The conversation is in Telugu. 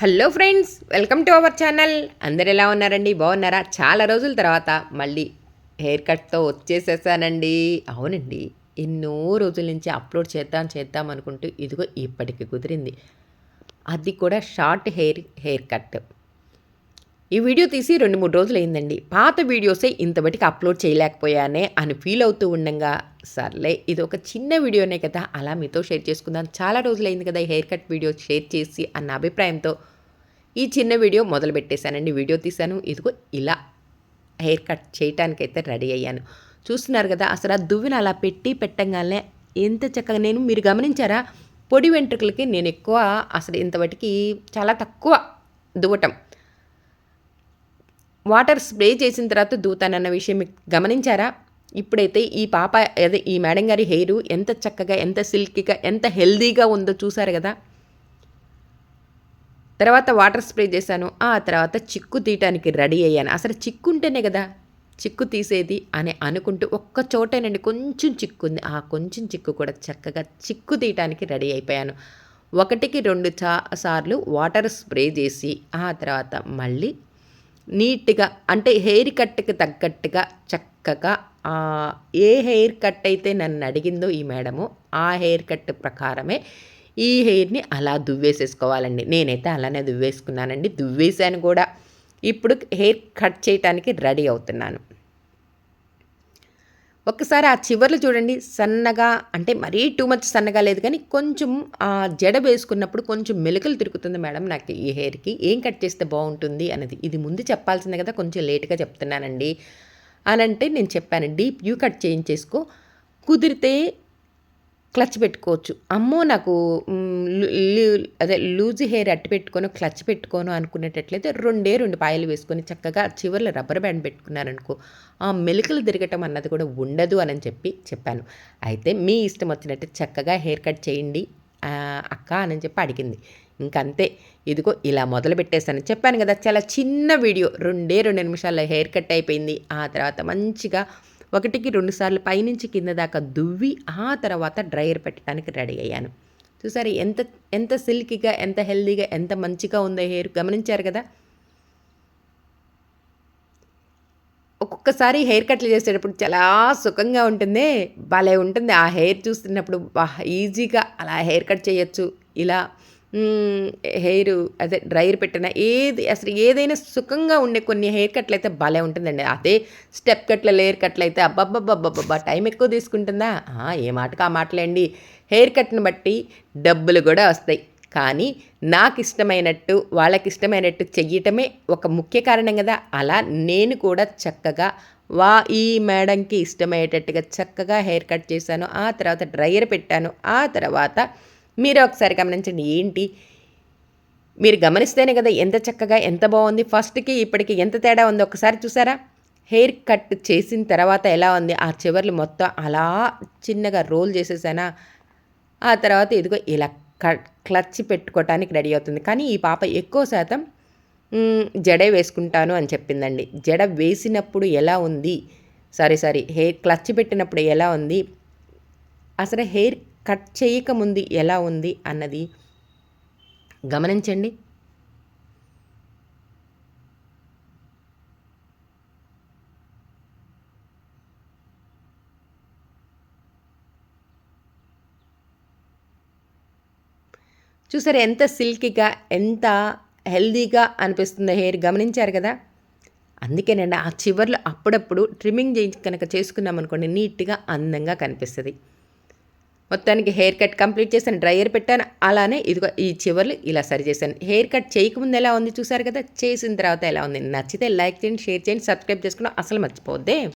Hello friends, welcome to our channel. అందరు ఎలా ఉన్నారండి? బాగున్నారా? చాలా రోజుల తర్వాత మళ్ళీ హెయిర్ కట్తో వచ్చేసేసానండి. అవునండి, ఎన్నో రోజుల నుంచి అప్లోడ్ చేద్దాం అనుకుంటూ ఇదిగో ఇప్పటికి కుదిరింది. అది కూడా షార్ట్ హెయిర్ కట్. ఈ వీడియో తీసి 2-3 రోజులు అయిందండి. పాత వీడియోసే ఇంతబటికి అప్లోడ్ చేయలేకపోయానే అని ఫీల్ అవుతూ ఉండంగా, సర్లే ఇది ఒక చిన్న వీడియోనే కదా, అలా మీతో షేర్ చేసుకుందాం. చాలా రోజులైంది కదా హెయిర్ కట్ వీడియో షేర్ చేసి అన్న అభిప్రాయంతో ఈ చిన్న వీడియో మొదలుపెట్టేశానండి. వీడియో తీశాను. ఇదిగో ఇలా హెయిర్ కట్ చేయటానికైతే రెడీ అయ్యాను. చూస్తున్నారు కదా, అసలు ఆ దువ్విని అలా పెట్టంగానే ఎంత చక్కగా మీరు గమనించారా? పొడి వెంట్రుకలకి నేను ఎక్కువ అసలు ఇంతవటికి చాలా తక్కువ దువ్వటం. వాటర్ స్ప్రే చేసిన తర్వాత దువ్వుతానన్న విషయం మీకు గమనించారా? ఇప్పుడైతే ఈ పాప అదే ఈ మేడం గారి హెయిర్ ఎంత చక్కగా, ఎంత సిల్కీగా, ఎంత హెల్దీగా ఉందో చూసారు కదా. తర్వాత వాటర్ స్ప్రే చేశాను. ఆ తర్వాత చిక్కు తీయటానికి రెడీ అయ్యాను. అసలు చిక్కు ఉంటేనే కదా చిక్కు తీసేది అని అనుకుంటూ ఒక్క చోటేనండి కొంచెం చిక్కు ఉంది. ఆ కొంచెం చిక్కు కూడా చక్కగా చిక్కు తీయటానికి రెడీ అయిపోయాను. 1-2 సార్లు వాటర్ స్ప్రే చేసి ఆ తర్వాత మళ్ళీ నీట్గా, అంటే హెయిర్ కట్కి తగ్గట్టుగా చక్కగా ఏ హెయిర్ కట్ అయితే నన్ను అడిగిందో ఈ మేడము, ఆ హెయిర్ కట్ ప్రకారమే ఈ హెయిర్ని అలా దువ్వేసేసుకోవాలండి. నేనైతే అలానే దువ్వేసుకున్నానండి. దువ్వేశాను కూడా. ఇప్పుడు హెయిర్ కట్ చేయటానికి రెడీ అవుతున్నాను. ఒక్కసారి ఆ చివర్లు చూడండి, సన్నగా, అంటే మరీ టూ మచ్ సన్నగా లేదు కానీ కొంచెం జడ వేసుకున్నప్పుడు కొంచెం మెలికలు తిరుగుతుంది మేడం నాకు ఈ హెయిర్కి. ఏం కట్ చేస్తే బాగుంటుంది అనేది ఇది ముందు చెప్పాల్సిందే కదా, కొంచెం లేట్గా చెప్తున్నానండి అని అంటే నేను చెప్పాను, డీప్ యూ కట్ చేయించేసుకో, కుదిరితే క్లచ్ పెట్టుకోవచ్చు. అమ్మో నాకు అదే లూజ్ హెయిర్ అట్టి పెట్టుకోను, క్లచ్ పెట్టుకోను అనుకునేటట్లయితే 2 పాయలు వేసుకొని చక్కగా చివర్లో రబ్బర్ బ్యాండ్ పెట్టుకున్నారనుకో, ఆ మెలికలు తిరగటం అన్నది కూడా ఉండదు అని చెప్పాను. అయితే మీ ఇష్టం వచ్చినట్టు చక్కగా హెయిర్ కట్ చేయండి అక్క అని చెప్పి అడిగింది. ఇంకంతే, ఇదిగో ఇలా మొదలు పెట్టేశాను. చెప్పాను కదా, చాలా చిన్న వీడియో, 2 నిమిషాల్లో హెయిర్ కట్ అయిపోయింది. ఆ తర్వాత మంచిగా 1-2 సార్లు పైనుంచి కింద దాకా దువ్వి ఆ తర్వాత డ్రైయర్ పెట్టడానికి రెడీ అయ్యాను. చూసారు ఎంత ఎంత సిల్కీగా, ఎంత హెల్దీగా, ఎంత మంచిగా ఉందో హెయిర్, గమనించారు కదా. ఒక్కొక్కసారి హెయిర్ కట్లు చేసేటప్పుడు చాలా సుఖంగా ఉంటుంది, భలే ఉంటుంది. ఆ హెయిర్ చూస్తున్నప్పుడు ఈజీగా అలా హెయిర్ కట్ చేయొచ్చు. ఇలా హెయిర్ అదే డ్రైయర్ పెట్టిన అసలు ఏదైనా సుఖంగా ఉండే కొన్ని హెయిర్ కట్లు అయితే భలే ఉంటుందండి. అదే స్టెప్ కట్ల, లేయర్ కట్లు అయితే అబ్బబ్బబ్బబ్బబ్బా టైం ఎక్కువ తీసుకుంటుందా? ఏ మాటకు ఆ మాటలేండి. హెయిర్ కట్ని బట్టి డబ్బులు కూడా వస్తాయి. కానీ నాకు ఇష్టమైనట్టు, వాళ్ళకి ఇష్టమైనట్టు చెయ్యటమే ఒక ముఖ్య కారణం కదా. అలా నేను కూడా చక్కగా ఈ మేడంకి ఇష్టమయ్యేటట్టుగా చక్కగా హెయిర్ కట్ చేశాను. ఆ తర్వాత డ్రైయర్ పెట్టాను. ఆ తర్వాత మీరు ఒకసారి గమనించండి, ఏంటి మీరు గమనిస్తేనే కదా ఎంత చక్కగా, ఎంత బాగుంది. ఫస్ట్కి ఇప్పటికి ఎంత తేడా ఉందో ఒకసారి చూసారా? హెయిర్ కట్ చేసిన తర్వాత ఎలా ఉంది, ఆ చివర్లు మొత్తం అలా చిన్నగా రోల్ చేసేసానా. ఆ తర్వాత ఇదిగో ఇలా క్లచ్ పెట్టుకోవటానికి రెడీ అవుతుంది. కానీ ఈ పాప ఎక్కువ శాతం జడే వేసుకుంటాను అని చెప్పిందండి. జడ వేసినప్పుడు ఎలా ఉంది, సారీ హెయిర్ క్లచ్ పెట్టినప్పుడు ఎలా ఉంది, అసలు హెయిర్ కట్ చేయకముందు ఎలా ఉంది అన్నది గమనించండి. చూసారా ఎంత సిల్కీగా, ఎంత హెల్దీగా అనిపిస్తుందో హెయిర్, గమనించారు కదా. అందుకేనండి ఆ చివర్లో అప్పుడప్పుడు ట్రిమ్మింగ్ కనుక చేసుకున్నాం అనుకోండి, నీట్గా అందంగా కనిపిస్తుంది. మొత్తానికి హెయిర్ కట్ కంప్లీట్ చేశాను, డ్రైయర్ పెట్టాను. అలానే ఇదిగో ఈ చివర్లు ఇలా సరి చేశాను. హెయిర్ కట్ చేయకముందు ఎలా ఉంది చూసారు కదా, చేసిన తర్వాత ఎలా ఉంది. నచ్చితే లైక్ చేయండి, షేర్ చేయండి, సబ్స్క్రైబ్ చేసుకుని అసలు మర్చిపోద్దే.